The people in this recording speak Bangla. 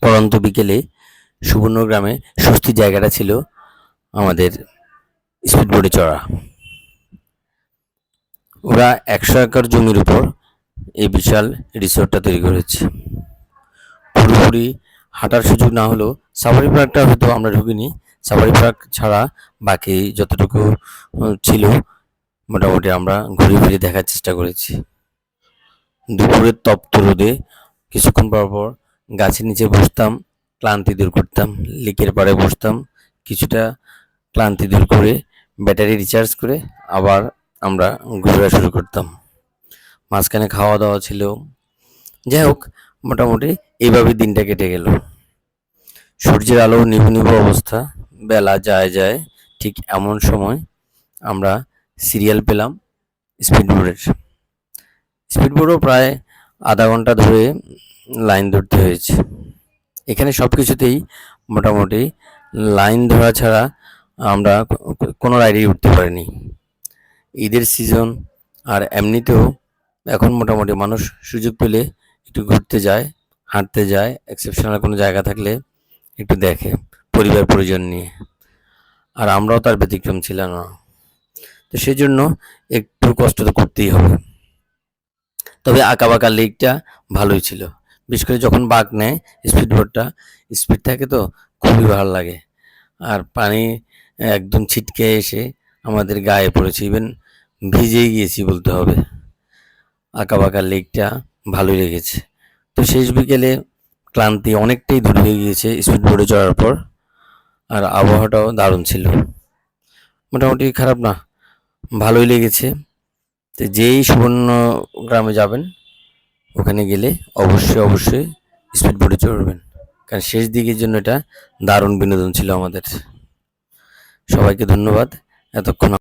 পড়ন্ত বিকেলে সুবর্ণগ্রামে স্বস্তির জায়গাটা ছিল আমাদের স্পিডবোটে চড়া। ওরা 100 একর জমির উপর এই বিশাল রিসোর্টটা তৈরি করেছে। পুরোপুরি হাঁটার সুযোগ না হলেও সাফারি পার্কটা হয়তো আমরা ঢুকিনি। সাফারি পার্ক ছাড়া বাকি যতটুকু ছিল মোটামুটি আমরা ঘুরে ফিরে দেখার চেষ্টা করেছি। দুপুরের তপ্ত রোদে কিছুক্ষণ পর পর গাছের নিচে বসতাম, ক্লান্তি দূর করতাম। লেকের পাড়ে বসতাম, কিছুটা ক্লান্তি দূর করে ব্যাটারি রিচার্জ করে আবার আমরা ঘোরা শুরু করতাম। মাঝখানে খাওয়া দাওয়া ছিল। যাই হোক, মোটামুটি এইভাবে দিনটা কেটে গেল। সূর্যের আলো নিভু নিভু অবস্থা, বেলা যায় যায় ঠিক এমন সময় আমরা সিরিয়াল পেলাম স্পিডবোটের। স্পিডবোটও প্রায় আধা ঘন্টা ধরে লাইন ধরতে হয়েছে। এখানে সব কিছুতেই মোটামুটি লাইন ধরা ছাড়া আমরা কোনো রাইডেই উঠতে পারিনি। ঈদের সিজন আর এমনিতেও এখন মোটামুটি মানুষ সুযোগ পেলে একটু ঘুরতে যায়, হাঁটতে যায়, এক্সেপশনাল কোনো জায়গা থাকলে একটু দেখে পরিবার পরিজন নিয়ে। আর আমরাও তার ব্যতিক্রম ছিলাম না। তো সেই জন্য একটু কষ্ট তো করতেই হবে। তবে আঁকাবাঁকা লেকটা ভালোই ছিল। বিশেষ করে যখন বাঁক নেয় স্পিডবোটটা, স্পিড থাকে তো খুবই ভালো লাগে। আর পানি একদম ছিটকে এসে আমাদের গায়ে পড়েছে, ইভেন ভিজেই গিয়েছি বলতে হবে। আঁকাবাঁকা লেকটা ভালোই লেগেছে। তো শেষ বিকেলে ক্লান্তি অনেকটাই দূর হয়ে গিয়েছে স্পিডবোটে চড়ার পর। আর আবহাওয়াটাও দারুণ ছিল, মোটামুটি খারাপ না, ভালোই লেগেছে। তো যেই সুবর্ণগ্রামে যাবেন ওখানে গেলে অবশ্যই অবশ্যই স্পিডবোটে চড়বেন, কারণ শেষ দিকের জন্য এটা দারুণ বিনোদন ছিল আমাদের। সবাইকে ধন্যবাদ এতক্ষণ